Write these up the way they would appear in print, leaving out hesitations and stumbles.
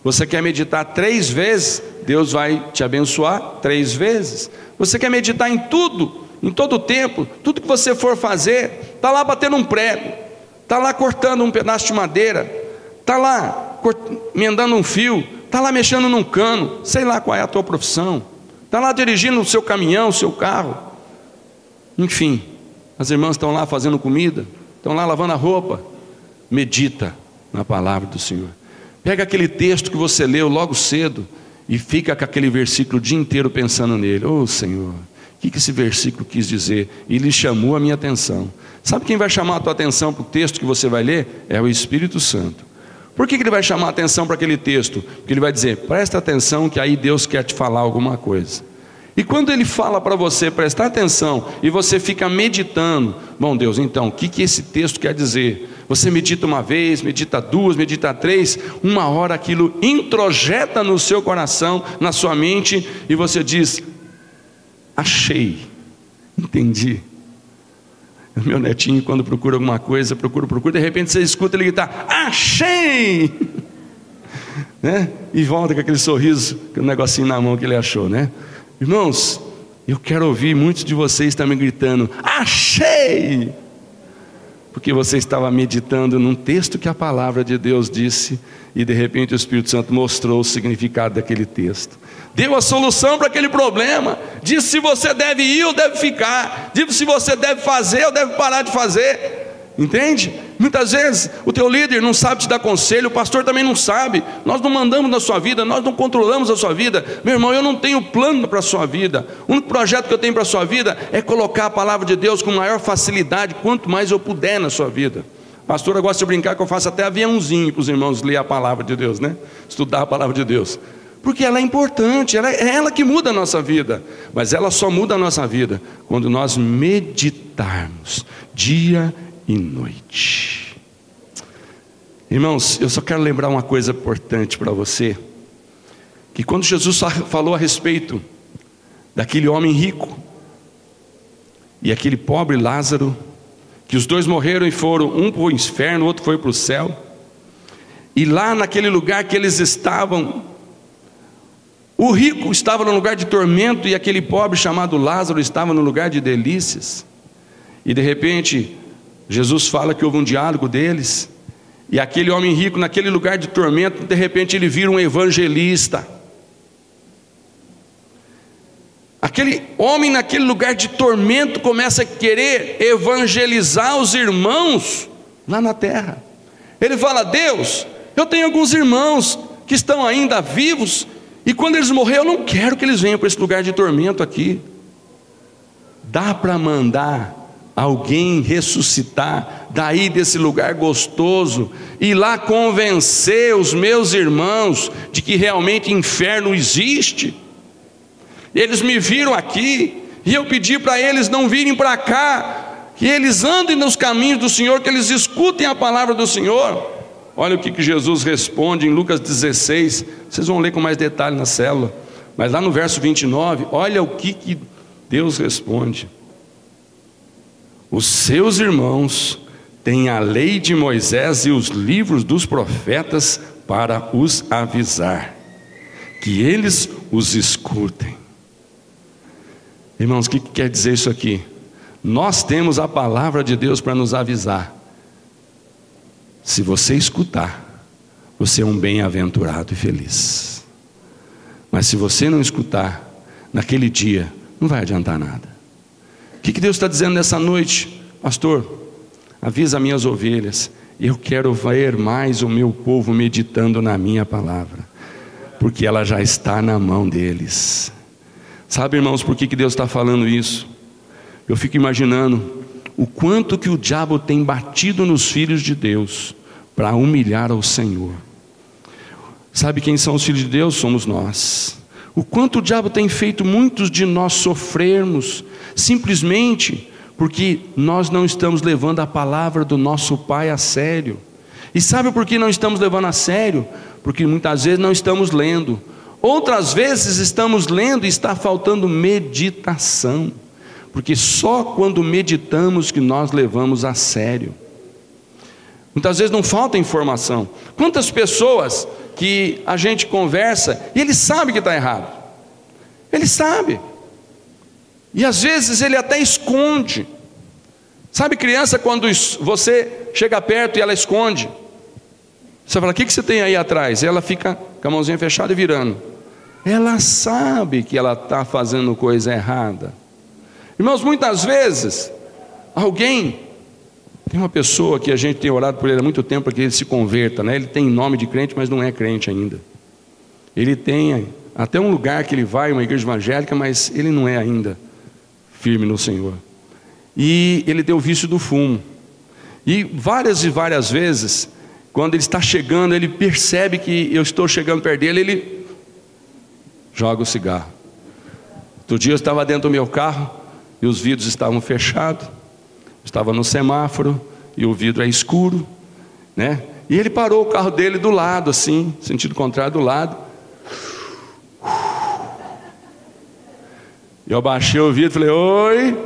Você quer meditar 3 vezes? Deus vai te abençoar 3 vezes. Você quer meditar em tudo, em todo o tempo, tudo que você for fazer, está lá batendo um prego, está lá cortando um pedaço de madeira, está lá emendando um fio, está lá mexendo num cano, sei lá qual é a tua profissão, está lá dirigindo o seu caminhão, o seu carro, enfim, as irmãs estão lá fazendo comida, estão lá lavando a roupa. Medita na palavra do Senhor. Pega aquele texto que você leu logo cedo e fica com aquele versículo o dia inteiro pensando nele. Oh Senhor, o que esse versículo quis dizer? E ele chamou a minha atenção. Sabe quem vai chamar a tua atenção para o texto que você vai ler? É o Espírito Santo. Por que ele vai chamar a atenção para aquele texto? Porque ele vai dizer, presta atenção que aí Deus quer te falar alguma coisa. E quando ele fala para você prestar atenção e você fica meditando, bom Deus, então o que esse texto quer dizer? Você medita uma vez, medita 2, medita 3, uma hora aquilo introjeta no seu coração, na sua mente, e você diz, achei, entendi. O meu netinho, quando procura alguma coisa, procura, de repente você escuta ele gritar, achei! Né? E volta com aquele sorriso, com o negocinho na mão que ele achou, né? Irmãos, eu quero ouvir muitos de vocês também gritando, achei! Porque você estava meditando num texto que a palavra de Deus disse, e de repente o Espírito Santo mostrou o significado daquele texto, deu a solução para aquele problema, disse se você deve ir ou deve ficar, disse se você deve fazer ou deve parar de fazer, entende? Muitas vezes o teu líder não sabe te dar conselho, o pastor também não sabe, nós não mandamos na sua vida, nós não controlamos a sua vida. Meu irmão, eu não tenho plano para a sua vida, o único projeto que eu tenho para a sua vida é colocar a palavra de Deus com maior facilidade, quanto mais eu puder na sua vida. A pastora gosta de brincar que eu faço até aviãozinho para os irmãos ler a palavra de Deus, né? Estudar a palavra de Deus, porque ela é importante, é ela que muda a nossa vida, mas ela só muda a nossa vida quando nós meditarmos dia e noite. Irmãos, eu só quero lembrar uma coisa importante para você, que quando Jesus falou a respeito daquele homem rico e aquele pobre Lázaro, que os dois morreram e foram, um para o inferno, o outro foi para o céu, e lá naquele lugar que eles estavam, o rico estava no lugar de tormento e aquele pobre chamado Lázaro estava no lugar de delícias. E de repente Jesus fala que houve um diálogo deles, e aquele homem rico naquele lugar de tormento, de repente ele vira um evangelista. Aquele homem naquele lugar de tormento começa a querer evangelizar os irmãos lá na terra. Ele fala, Deus, eu tenho alguns irmãos que estão ainda vivos, e quando eles morrerem eu não quero que eles venham para esse lugar de tormento aqui. Dá para mandar alguém ressuscitar daí desse lugar gostoso, e lá convencer os meus irmãos de que realmente inferno existe? Eles me viram aqui, e eu pedi para eles não virem para cá, que eles andem nos caminhos do Senhor, que eles escutem a palavra do Senhor. Olha o que Jesus responde em Lucas 16, vocês vão ler com mais detalhe na célula, mas lá no verso 29, olha o que Deus responde. Os seus irmãos têm a lei de Moisés e os livros dos profetas para os avisar, que eles os escutem. Irmãos, o que quer dizer isso aqui? Nós temos a palavra de Deus para nos avisar. Se você escutar, você é um bem-aventurado e feliz. Mas se você não escutar, naquele dia, não vai adiantar nada. O que Deus está dizendo nessa noite? Pastor, avisa minhas ovelhas, eu quero ver mais o meu povo meditando na minha palavra, porque ela já está na mão deles. Sabe, irmãos, por que Deus está falando isso? Eu fico imaginando o quanto que o diabo tem batido nos filhos de Deus para humilhar ao Senhor. Sabe quem são os filhos de Deus? Somos nós. O quanto o diabo tem feito muitos de nós sofrermos, simplesmente porque nós não estamos levando a palavra do nosso Pai a sério. E sabe por que não estamos levando a sério? Porque muitas vezes não estamos lendo, outras vezes estamos lendo e está faltando meditação, porque só quando meditamos que nós levamos a sério. Muitas vezes não falta informação. Quantas pessoas que a gente conversa e ele sabe que está errado, ele sabe, e às vezes ele até esconde. Sabe criança, quando você chega perto e ela esconde, você fala: o que você tem aí atrás? E ela fica com a mãozinha fechada e virando. Ela sabe que ela está fazendo coisa errada. Irmãos, muitas vezes tem uma pessoa que a gente tem orado por ele há muito tempo para que ele se converta, né? Ele tem nome de crente, mas não é crente ainda. Ele tem até um lugar que ele vai, uma igreja evangélica, mas ele não é ainda firme no Senhor. E ele tem o vício do fumo. E várias vezes, quando ele está chegando, ele percebe que eu estou chegando perto dele, ele joga o cigarro. Outro dia eu estava dentro do meu carro e os vidros estavam fechados. Estava no semáforo e o vidro é escuro, né? E ele parou o carro dele do lado, assim, sentido contrário, do lado. E eu baixei o vidro e falei: oi.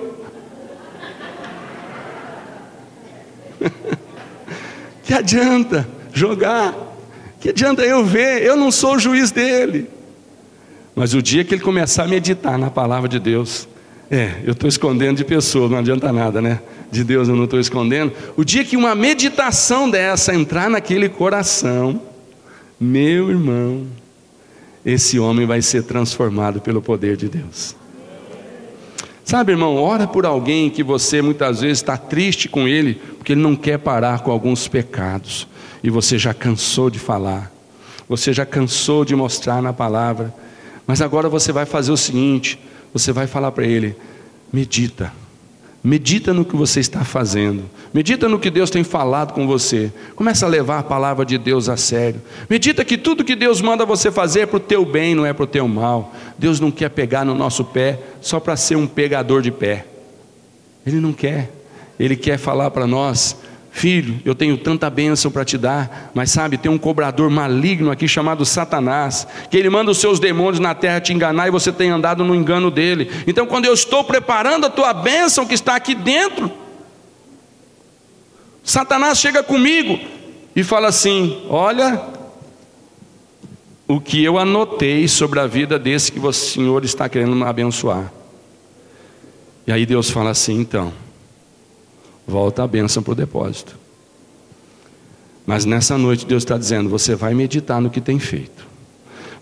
Que adianta jogar? Que adianta eu ver? Eu não sou o juiz dele. Mas o dia que ele começar a meditar na palavra de Deus, eu estou escondendo de pessoas, não adianta nada, né? De Deus eu não estou escondendo. O dia que uma meditação dessa entrar naquele coração, meu irmão, esse homem vai ser transformado pelo poder de Deus. Sabe, irmão, ora por alguém que você muitas vezes está triste com ele, porque ele não quer parar com alguns pecados, e você já cansou de falar, você já cansou de mostrar na palavra, mas agora você vai fazer o seguinte: você vai falar para ele: medita no que você está fazendo, medita no que Deus tem falado com você, começa a levar a palavra de Deus a sério, medita que tudo que Deus manda você fazer é para o teu bem, não é para o teu mal. Deus não quer pegar no nosso pé só para ser um pegador de pé, Ele não quer. Ele quer falar para nós: filho, eu tenho tanta bênção para te dar, mas sabe, tem um cobrador maligno aqui chamado Satanás, que ele manda os seus demônios na terra te enganar, e você tem andado no engano dele. Então quando eu estou preparando a tua bênção que está aqui dentro, Satanás chega comigo e fala assim: olha o que eu anotei sobre a vida desse que o Senhor está querendo me abençoar. E aí Deus fala assim: então volta a bênção para o depósito. Mas nessa noite Deus está dizendo: você vai meditar no que tem feito,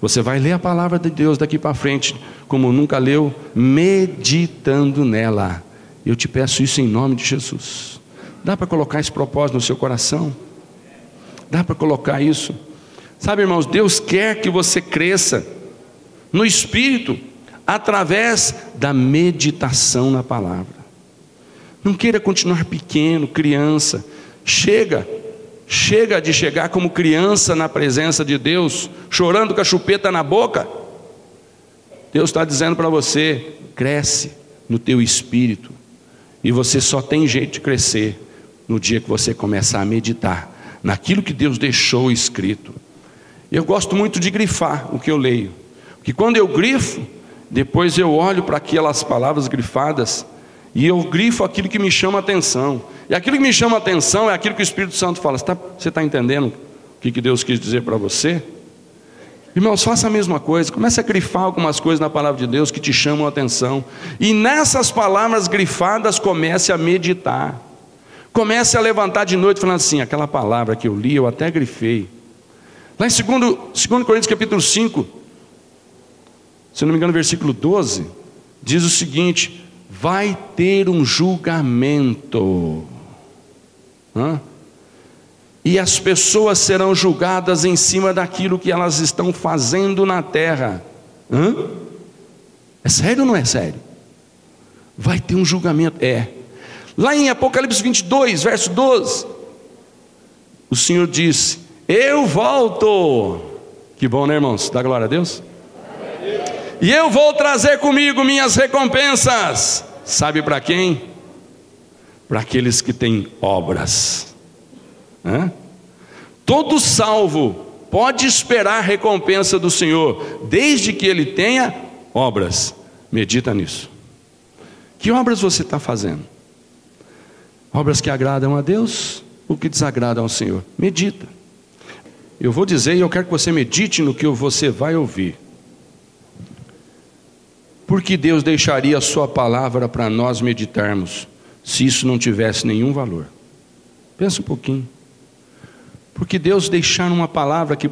você vai ler a palavra de Deus daqui para frente como nunca leu, meditando nela. Eu te peço isso em nome de Jesus. Dá para colocar esse propósito no seu coração? Dá para colocar isso? Sabe, irmãos, Deus quer que você cresça no Espírito através da meditação na palavra. Não queira continuar pequeno, criança. Chega de chegar como criança na presença de Deus, chorando com a chupeta na boca. Deus está dizendo para você: cresce no teu espírito. E você só tem jeito de crescer no dia que você começar a meditar naquilo que Deus deixou escrito. Eu gosto muito de grifar o que eu leio, porque quando eu grifo, depois eu olho para aquelas palavras grifadas e eu grifo aquilo que me chama a atenção. E aquilo que me chama a atenção é aquilo que o Espírito Santo fala: você está entendendo o que Deus quis dizer para você? Irmãos, faça a mesma coisa. Comece a grifar algumas coisas na palavra de Deus que te chamam a atenção, e nessas palavras grifadas comece a meditar. Comece a levantar de noite falando assim: aquela palavra que eu li, eu até grifei. Lá em 2 Coríntios capítulo 5, se não me engano, versículo 12, diz o seguinte: vai ter um julgamento, e as pessoas serão julgadas em cima daquilo que elas estão fazendo na terra. É sério ou não é sério? Vai ter um julgamento. Lá em Apocalipse 22, verso 12, o Senhor disse: eu volto. Que bom, né, irmãos? Dá glória a Deus. E eu vou trazer comigo minhas recompensas. Sabe para quem? Para aqueles que têm obras. Todo salvo pode esperar a recompensa do Senhor, desde que ele tenha obras. Medita nisso. Que obras você está fazendo? Obras que agradam a Deus o que desagrada ao Senhor. Medita. Eu vou dizer e eu quero que você medite no que você vai ouvir. Por que Deus deixaria a sua palavra para nós meditarmos, se isso não tivesse nenhum valor? Pensa um pouquinho. Por que Deus deixar uma palavra que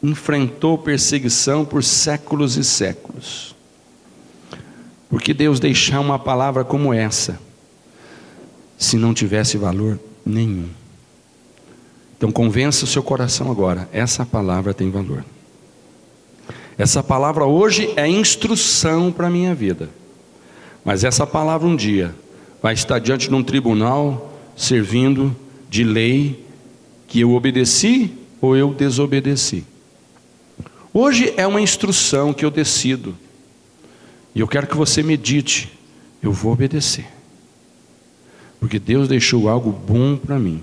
enfrentou perseguição por séculos e séculos? Por que Deus deixar uma palavra como essa, se não tivesse valor nenhum? Então convença o seu coração agora, essa palavra tem valor. Essa palavra hoje é instrução para a minha vida, mas essa palavra um dia vai estar diante de um tribunal, servindo de lei que eu obedeci ou eu desobedeci. Hoje é uma instrução que eu decido, e eu quero que você medite, eu vou obedecer, porque Deus deixou algo bom para mim.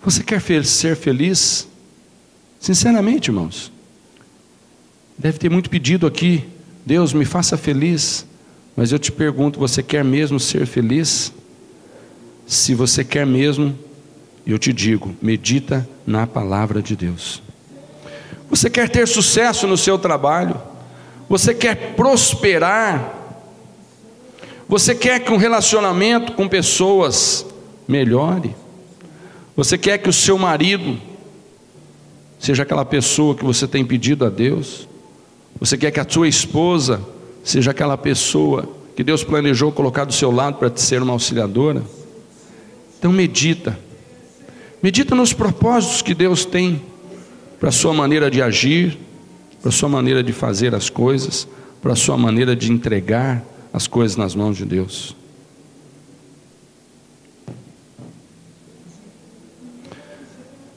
Você quer ser feliz? Sinceramente, irmãos, deve ter muito pedido aqui, Deus me faça feliz, mas eu te pergunto, você quer mesmo ser feliz? Se você quer mesmo, eu te digo, medita na palavra de Deus. Você quer ter sucesso no seu trabalho? Você quer prosperar? Você quer que um relacionamento com pessoas melhore? Você quer que o seu marido seja aquela pessoa que você tem pedido a Deus? Você quer que a sua esposa seja aquela pessoa que Deus planejou colocar do seu lado para te ser uma auxiliadora? Então medita nos propósitos que Deus tem para a sua maneira de agir, para a sua maneira de fazer as coisas, para a sua maneira de entregar as coisas nas mãos de Deus.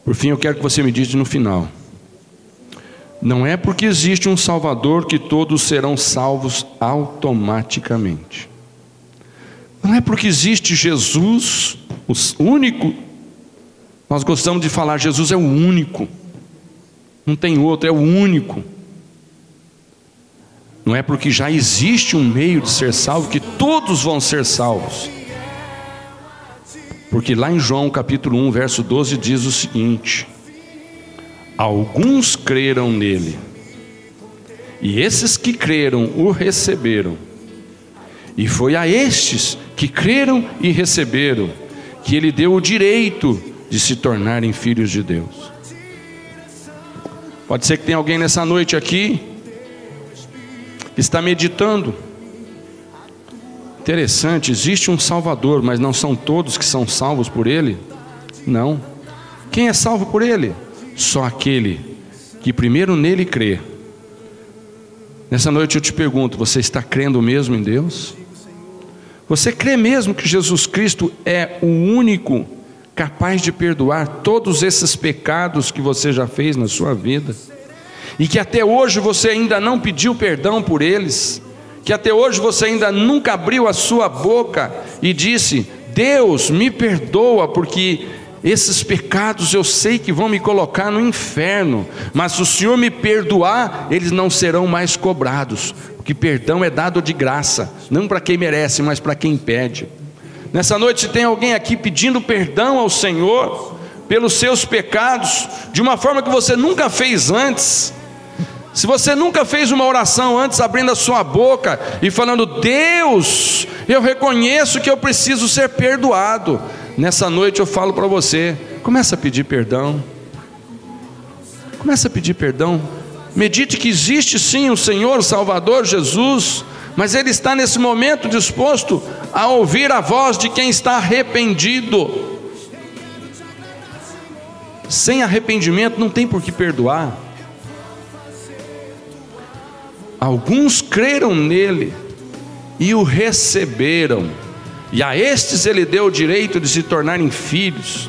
Por fim, eu quero que você medite no final. Não é porque existe um Salvador que todos serão salvos automaticamente. Não é porque existe Jesus, o único. Nós gostamos de falar, Jesus é o único. Não tem outro, é o único. Não é porque já existe um meio de ser salvo que todos vão ser salvos. Porque lá em João capítulo 1, verso 12 diz o seguinte: alguns creram nele, e esses que creram o receberam, e foi a estes que creram e receberam que ele deu o direito de se tornarem filhos de Deus. Pode ser que tenha alguém nessa noite aqui que está meditando. Interessante, existe um Salvador, mas não são todos que são salvos por Ele? Não. Quem é salvo por Ele? Só aquele que primeiro nele crê. Nessa noite eu te pergunto, você está crendo mesmo em Deus? Você crê mesmo que Jesus Cristo é o único capaz de perdoar todos esses pecados que você já fez na sua vida? E que até hoje você ainda não pediu perdão por eles? Que até hoje você ainda nunca abriu a sua boca e disse: Deus, me perdoa, porque esses pecados eu sei que vão me colocar no inferno, mas se o Senhor me perdoar, eles não serão mais cobrados, porque perdão é dado de graça, não para quem merece, mas para quem pede. Nessa noite, se tem alguém aqui pedindo perdão ao Senhor pelos seus pecados, de uma forma que você nunca fez antes, se você nunca fez uma oração antes, abrindo a sua boca e falando: Deus, eu reconheço que eu preciso ser perdoado, nessa noite eu falo para você, começa a pedir perdão. Começa a pedir perdão. Medite que existe sim o Senhor, o Salvador Jesus, mas Ele está nesse momento disposto a ouvir a voz de quem está arrependido. Sem arrependimento não tem por que perdoar. Alguns creram nele e o receberam, e a estes ele deu o direito de se tornarem filhos.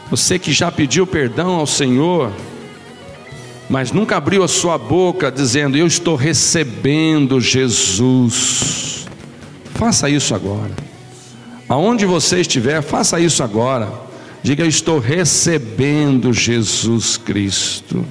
Você que já pediu perdão ao Senhor, mas nunca abriu a sua boca dizendo: eu estou recebendo Jesus, faça isso agora. Aonde você estiver, faça isso agora. Diga: eu estou recebendo Jesus Cristo.